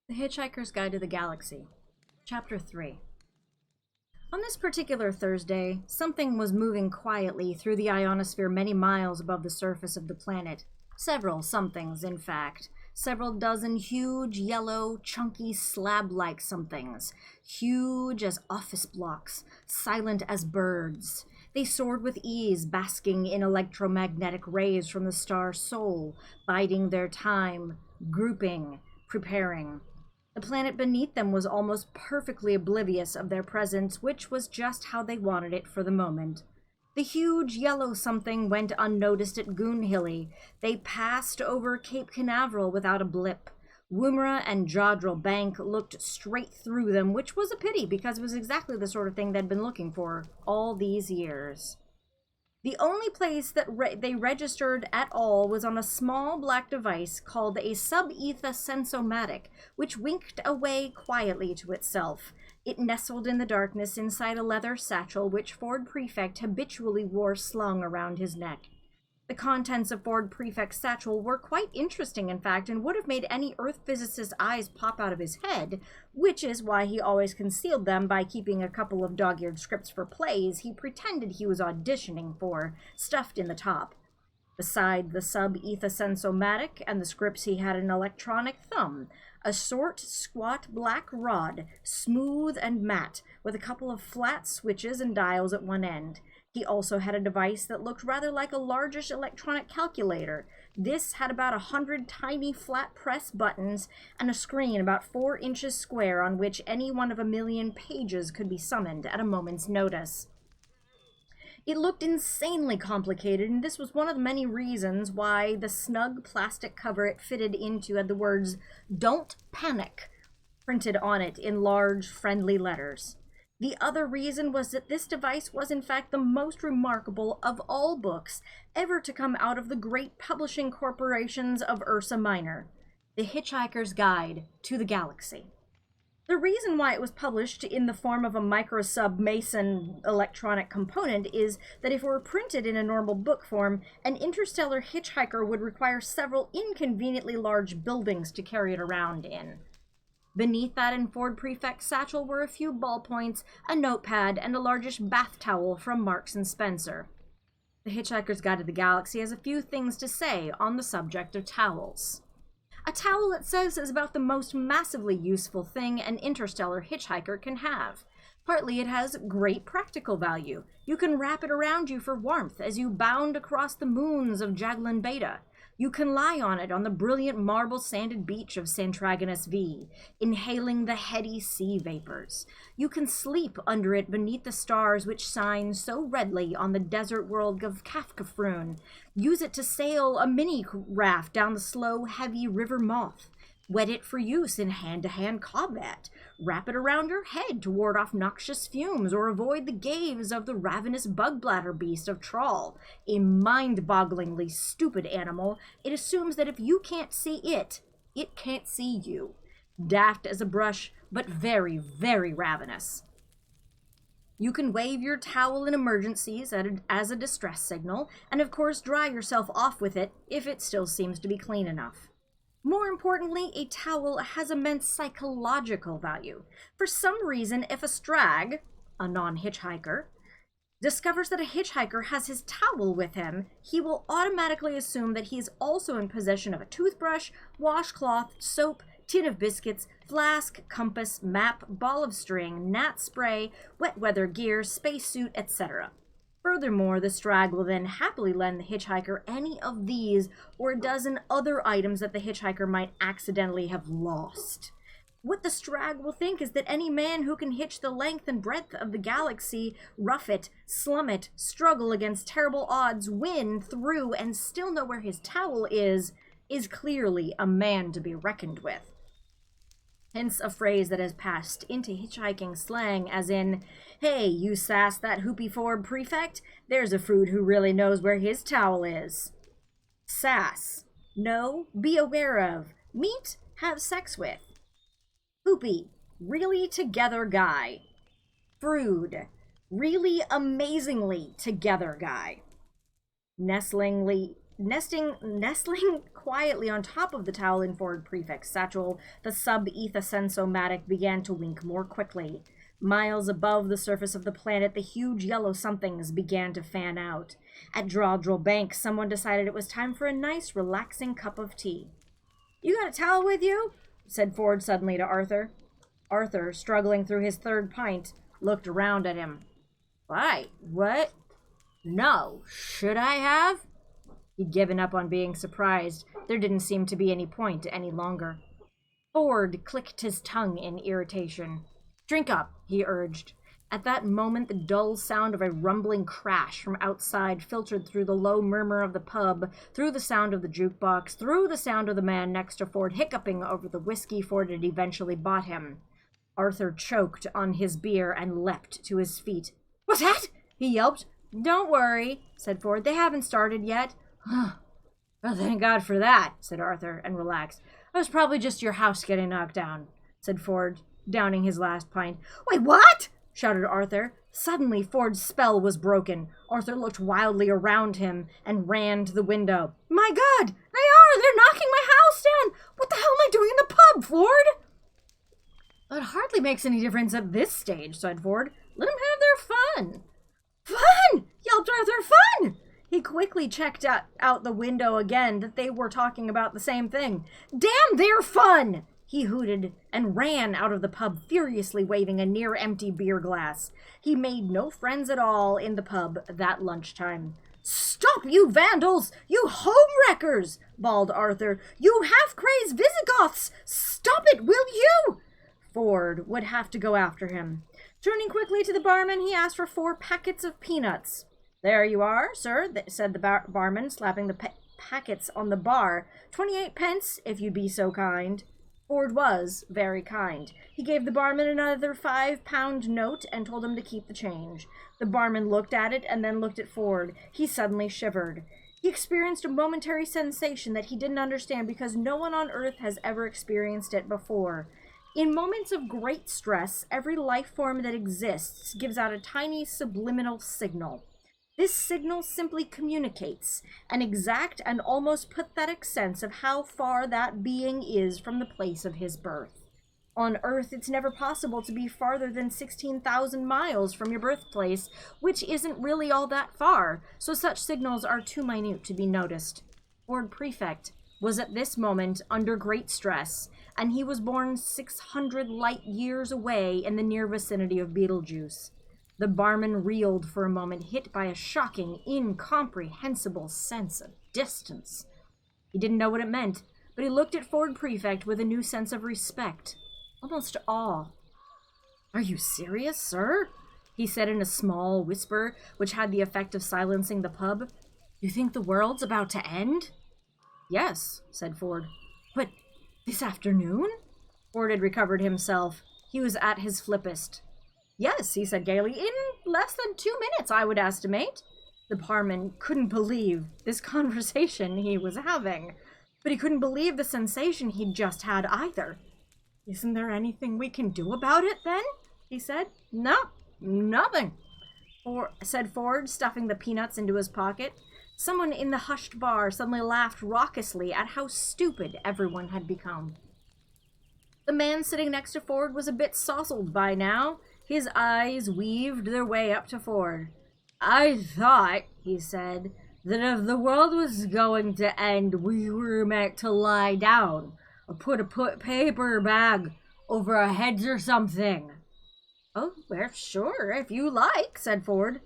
The Hitchhiker's Guide to the Galaxy, Chapter 3. On this particular Thursday, something was moving quietly through the ionosphere many miles above the surface of the planet. Several somethings, in fact. Several dozen huge, yellow, chunky, slab-like somethings. Huge as office blocks, silent as birds. They soared with ease, basking in electromagnetic rays from the star Sol, biding their time, grouping, preparing. The planet beneath them was almost perfectly oblivious of their presence, which was just how they wanted it for the moment. The huge yellow something went unnoticed at Goonhilly. They passed over Cape Canaveral without a blip. Woomera and Jodrell Bank looked straight through them, which was a pity because it was exactly the sort of thing they'd been looking for all these years. The only place that they registered at all was on a small black device called a sub-ether sensomatic, which winked away quietly to itself. It nestled in the darkness inside a leather satchel which Ford Prefect habitually wore slung around his neck. The contents of Ford Prefect's satchel were quite interesting, in fact, and would have made any Earth physicist's eyes pop out of his head, which is why he always concealed them by keeping a couple of dog-eared scripts for plays he pretended he was auditioning for, stuffed in the top. Beside the sub-ether sensomatic and the scripts he had an electronic thumb, a short, squat black rod, smooth and matte, with a couple of flat switches and dials at one end. He also had a device that looked rather like a largish electronic calculator. This had about 100 tiny flat press buttons and a screen about 4 inches square on which any one of a million pages could be summoned at a moment's notice. It looked insanely complicated, and this was one of the many reasons why the snug plastic cover it fitted into had the words, "Don't Panic," printed on it in large, friendly letters. The other reason was that this device was in fact the most remarkable of all books ever to come out of the great publishing corporations of Ursa Minor, The Hitchhiker's Guide to the Galaxy. The reason why it was published in the form of a microsub-Mason electronic component is that if it were printed in a normal book form, an interstellar hitchhiker would require several inconveniently large buildings to carry it around in. Beneath that in Ford Prefect's satchel were a few ballpoints, a notepad, and a largish bath towel from Marks and Spencer. The Hitchhiker's Guide to the Galaxy has a few things to say on the subject of towels. A towel, it says, is about the most massively useful thing an interstellar hitchhiker can have. Partly it has great practical value. You can wrap it around you for warmth as you bound across the moons of Jaglin Beta. You can lie on it on the brilliant marble-sanded beach of Santragonus V, inhaling the heady sea vapors. You can sleep under it beneath the stars which shine so redly on the desert world of Kafkafrun. Use it to sail a mini-raft down the slow, heavy River Moth. Wet it for use in hand-to-hand combat. Wrap it around your head to ward off noxious fumes or avoid the gaze of the ravenous bug-bladder beast of Trawl, a mind-bogglingly stupid animal. It assumes that if you can't see it, it can't see you. Daft as a brush, but very, very ravenous. You can wave your towel in emergencies as a distress signal, and of course dry yourself off with it if it still seems to be clean enough. More importantly, a towel has immense psychological value. For some reason, if a strag, a non-hitchhiker, discovers that a hitchhiker has his towel with him, he will automatically assume that he is also in possession of a toothbrush, washcloth, soap, tin of biscuits, flask, compass, map, ball of string, gnat spray, wet weather gear, spacesuit, etc. Furthermore, the strag will then happily lend the hitchhiker any of these or a dozen other items that the hitchhiker might accidentally have lost. What the strag will think is that any man who can hitch the length and breadth of the galaxy, rough it, slum it, struggle against terrible odds, win through, and still know where his towel is clearly a man to be reckoned with. Hence a phrase that has passed into hitchhiking slang as in, "Hey, you sass that hoopy Ford Prefect, there's a fruit who really knows where his towel is." Sass. Know, be aware of. Meet, have sex with. Hoopy. Really together guy. Frood. Really amazingly together guy. Nestlingly nestling quietly on top of the toweling Ford Prefect's satchel, the sub-ether-sensomatic began to wink more quickly. Miles above the surface of the planet, the huge yellow somethings began to fan out. At Drawdrill Bank, someone decided it was time for a nice, relaxing cup of tea. "You got a towel with you?" said Ford suddenly to Arthur. Arthur, struggling through his third pint, looked around at him. "Why, what? No, should I have?" He'd given up on being surprised. There didn't seem to be any point any longer. Ford clicked his tongue in irritation. "Drink up," he urged. At that moment, the dull sound of a rumbling crash from outside filtered through the low murmur of the pub, through the sound of the jukebox, through the sound of the man next to Ford hiccuping over the whiskey Ford had eventually bought him. Arthur choked on his beer and leapt to his feet. "What's that?" he yelped. "Don't worry," said Ford. "They haven't started yet." "Oh, thank God for that," said Arthur, and relaxed. "It was probably just your house getting knocked down," said Ford, downing his last pint. "Wait, what?" shouted Arthur. Suddenly, Ford's spell was broken. Arthur looked wildly around him and ran to the window. "My God! They're knocking my house down! What the hell am I doing in the pub, Ford?" "It hardly makes any difference at this stage," said Ford. "Let them have their fun." "Fun!" yelped Arthur. "Fun!" He quickly checked out the window again that they were talking about the same thing. "Damn their fun!" he hooted and ran out of the pub, furiously waving a near-empty beer glass. He made no friends at all in the pub that lunchtime. "Stop, you vandals! You home-wreckers!" bawled Arthur. "You half-crazed Visigoths! Stop it, will you?" Ford would have to go after him. Turning quickly to the barman, he asked for 4 packets of peanuts. "There you are, sir," said the barman, slapping the packets on the bar. 28 pence, if you'd be so kind." Ford was very kind. He gave the barman another £5 note and told him to keep the change. The barman looked at it and then looked at Ford. He suddenly shivered. He experienced a momentary sensation that he didn't understand because no one on Earth has ever experienced it before. In moments of great stress, every life form that exists gives out a tiny subliminal signal. This signal simply communicates an exact and almost pathetic sense of how far that being is from the place of his birth. On Earth, it's never possible to be farther than 16,000 miles from your birthplace, which isn't really all that far, so such signals are too minute to be noticed. Ford Prefect was at this moment under great stress, and he was born 600 light years away in the near vicinity of Betelgeuse. The barman reeled for a moment, hit by a shocking, incomprehensible sense of distance. He didn't know what it meant, but he looked at Ford Prefect with a new sense of respect, almost awe. "Are you serious, sir?" he said in a small whisper, which had the effect of silencing the pub. "You think the world's about to end?" "Yes," said Ford. "But this afternoon?" Ford had recovered himself. He was at his flippest. "Yes," he said gaily, "in less than 2 minutes, I would estimate." The barman couldn't believe this conversation he was having, but he couldn't believe the sensation he'd just had either. "Isn't there anything we can do about it, then?" he said. "No, nothing," said Ford, stuffing the peanuts into his pocket. Someone in the hushed bar suddenly laughed raucously at how stupid everyone had become. The man sitting next to Ford was a bit sozzled by now. His eyes weaved their way up to Ford. "I thought," he said, "that if the world was going to end, we were meant to lie down, or put a paper bag over our heads or something." "Oh, well, sure, if you like," said Ford.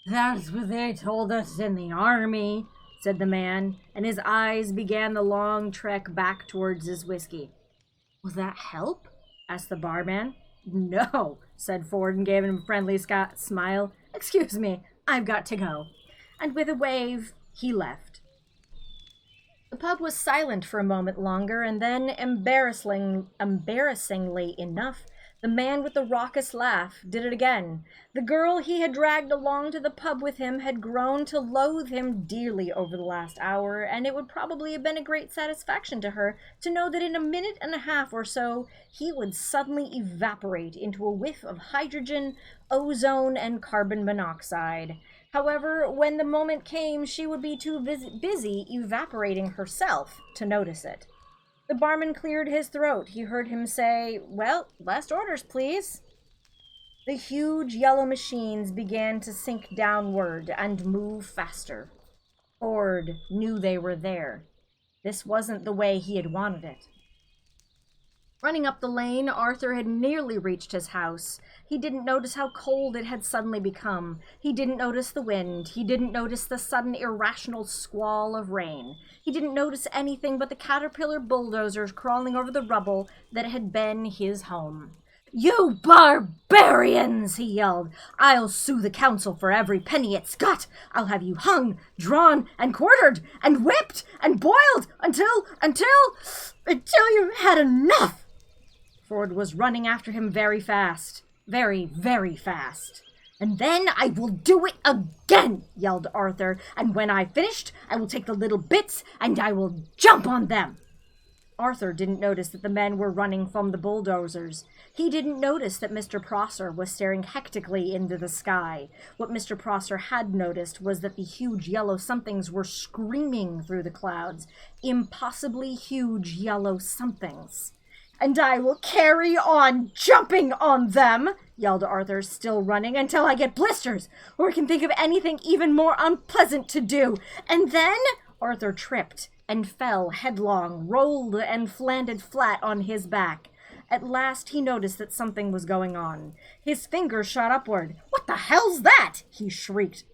"That's what they told us in the army," said the man, and his eyes began the long trek back towards his whiskey. "Will that help?" asked the barman. "No," said Ford, and gave him a friendly smile. "Excuse me, I've got to go." And with a wave, he left. The pub was silent for a moment longer, and then, embarrassingly enough, The man with the raucous laugh did it again. The girl he had dragged along to the pub with him had grown to loathe him dearly over the last hour, and it would probably have been a great satisfaction to her to know that in a minute and a half or so he would suddenly evaporate into a whiff of hydrogen, ozone, and carbon monoxide. However, when the moment came, she would be too busy evaporating herself to notice it. The barman cleared his throat. He heard him say, "Well, last orders, please." The huge yellow machines began to sink downward and move faster. Ford knew they were there. This wasn't the way he had wanted it. Running up the lane, Arthur had nearly reached his house. He didn't notice how cold it had suddenly become. He didn't notice the wind. He didn't notice the sudden irrational squall of rain. He didn't notice anything but the caterpillar bulldozers crawling over the rubble that had been his home. "You barbarians!" he yelled. "I'll sue the council for every penny it's got. I'll have you hung, drawn, and quartered, and whipped, and boiled until you've had enough." Ford was running after him very fast. Very, very fast. "And then I will do it again," yelled Arthur. "And when I've finished, I will take the little bits and I will jump on them." Arthur didn't notice that the men were running from the bulldozers. He didn't notice that Mr. Prosser was staring hectically into the sky. What Mr. Prosser had noticed was that the huge yellow somethings were screaming through the clouds. Impossibly huge yellow somethings. "And I will carry on jumping on them," yelled Arthur, still running, "until I get blisters, or can think of anything even more unpleasant to do. And then—" Arthur tripped and fell headlong, rolled and landed flat on his back. At last he noticed that something was going on. His finger shot upward. "What the hell's that?" he shrieked.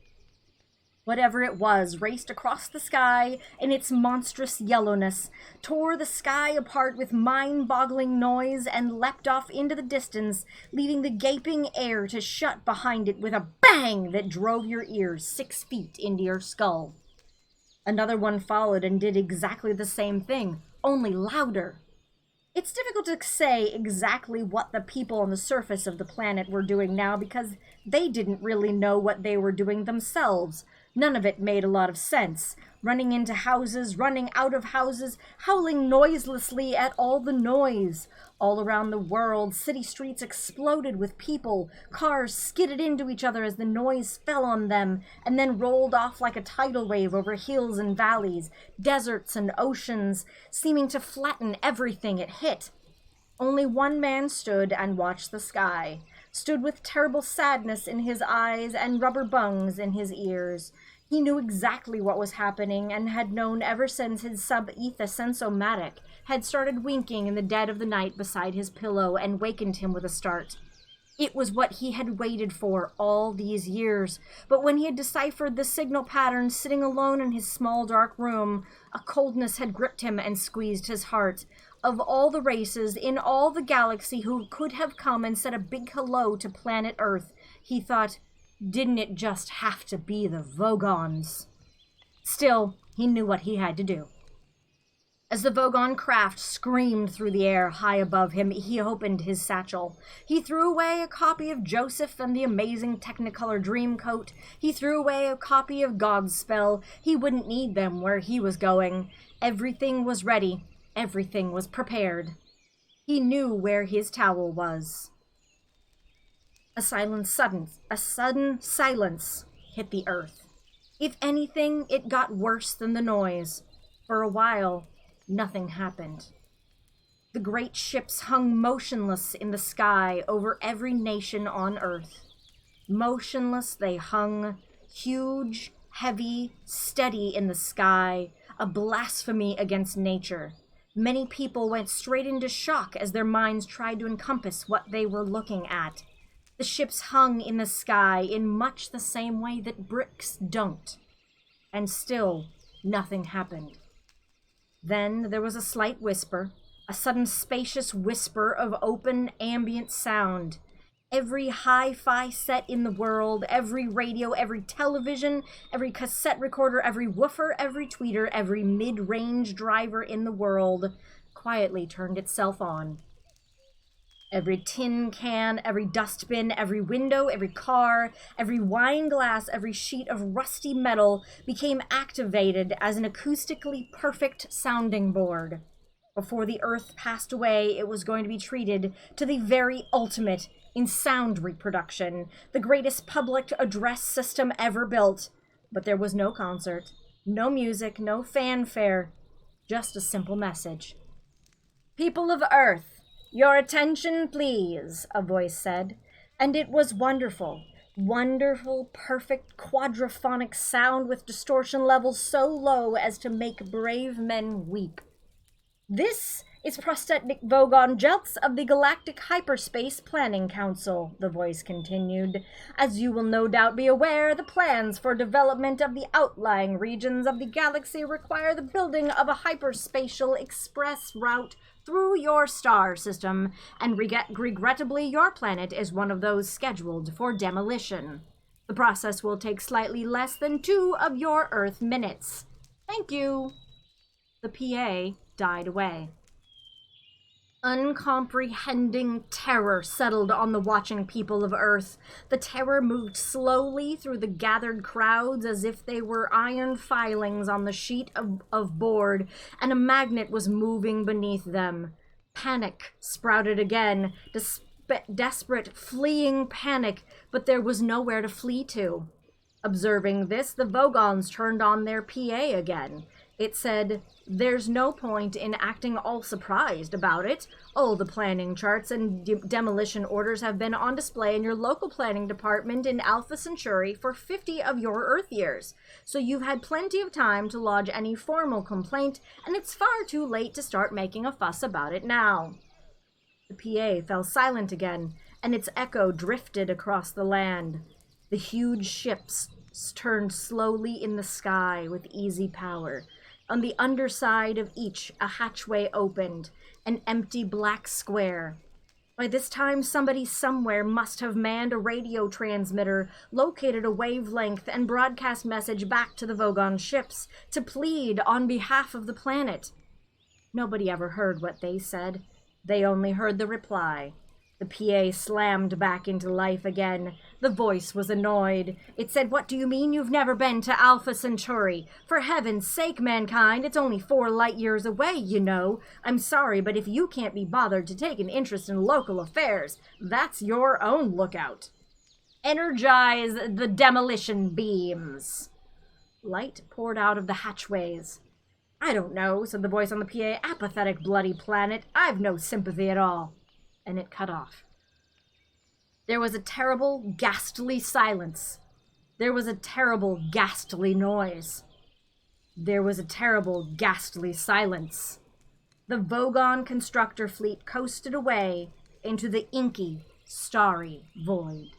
Whatever it was raced across the sky in its monstrous yellowness, tore the sky apart with mind-boggling noise, and leapt off into the distance, leaving the gaping air to shut behind it with a bang that drove your ears 6 feet into your skull. Another one followed and did exactly the same thing, only louder. It's difficult to say exactly what the people on the surface of the planet were doing now, because they didn't really know what they were doing themselves. None of it made a lot of sense. Running into houses, running out of houses, howling noiselessly at all the noise. All around the world, city streets exploded with people. Cars skidded into each other as the noise fell on them, and then rolled off like a tidal wave over hills and valleys, deserts and oceans, seeming to flatten everything it hit. Only one man stood and watched the sky, stood with terrible sadness in his eyes and rubber bungs in his ears. He knew exactly what was happening, and had known ever since his sub-etha sensomatic had started winking in the dead of the night beside his pillow and wakened him with a start. It was what he had waited for all these years, but when he had deciphered the signal pattern sitting alone in his small dark room, a coldness had gripped him and squeezed his heart. Of all the races in all the galaxy who could have come and said a big hello to planet Earth, he thought, didn't it just have to be the Vogons? Still, he knew what he had to do. As the Vogon craft screamed through the air high above him, he opened his satchel. He threw away a copy of Joseph and the Amazing Technicolor Dreamcoat. He threw away a copy of Godspell. He wouldn't need them where he was going. Everything was ready. Everything was prepared. He knew where his towel was. A sudden silence hit the earth. If anything, it got worse than the noise. For a while, nothing happened. The great ships hung motionless in the sky over every nation on Earth. Motionless they hung, huge, heavy, steady in the sky, a blasphemy against nature. Many people went straight into shock as their minds tried to encompass what they were looking at. The ships hung in the sky in much the same way that bricks don't. And still, nothing happened. Then there was a slight whisper, a sudden spacious whisper of open, ambient sound. Every hi-fi set in the world, every radio, every television, every cassette recorder, every woofer, every tweeter, every mid-range driver in the world quietly turned itself on. Every tin can, every dustbin, every window, every car, every wine glass, every sheet of rusty metal became activated as an acoustically perfect sounding board. Before the Earth passed away, it was going to be treated to the very ultimate in sound reproduction, the greatest public address system ever built. But there was no concert, no music, no fanfare, just a simple message. "People of Earth, your attention, please," a voice said, and it was wonderful. Wonderful, perfect, quadraphonic sound with distortion levels so low as to make brave men weep. "This is Prostetnik Vogon Jeltz of the Galactic Hyperspace Planning Council," the voice continued. "As you will no doubt be aware, the plans for development of the outlying regions of the galaxy require the building of a hyperspatial express route through your star system, and regrettably your planet is one of those scheduled for demolition. The process will take slightly less than 2 of your Earth minutes. Thank you." The PA died away. Uncomprehending terror settled on the watching people of Earth. The terror moved slowly through the gathered crowds as if they were iron filings on the sheet of board, and a magnet was moving beneath them. Panic sprouted again, desperate, fleeing panic, but there was nowhere to flee to. Observing this, the Vogons turned on their PA again. It said, "There's no point in acting all surprised about it. All the planning charts and demolition orders have been on display in your local planning department in Alpha Centauri for 50 of your Earth years, so you've had plenty of time to lodge any formal complaint, and it's far too late to start making a fuss about it now." The PA fell silent again, and its echo drifted across the land. The huge ships turned slowly in the sky with easy power. On the underside of each, a hatchway opened, an empty black square. By this time, somebody somewhere must have manned a radio transmitter, located a wavelength, and broadcast message back to the Vogon ships to plead on behalf of the planet. Nobody ever heard what they said. They only heard the reply. The PA slammed back into life again. The voice was annoyed. It said, "What do you mean you've never been to Alpha Centauri? For heaven's sake, mankind, it's only 4 light years away, you know. I'm sorry, but if you can't be bothered to take an interest in local affairs, that's your own lookout. Energize the demolition beams." Light poured out of the hatchways. "I don't know," said the voice on the PA. "Apathetic bloody planet. I've no sympathy at all." And it cut off. There was a terrible, ghastly silence. There was a terrible, ghastly noise. There was a terrible, ghastly silence. The Vogon constructor fleet coasted away into the inky, starry void.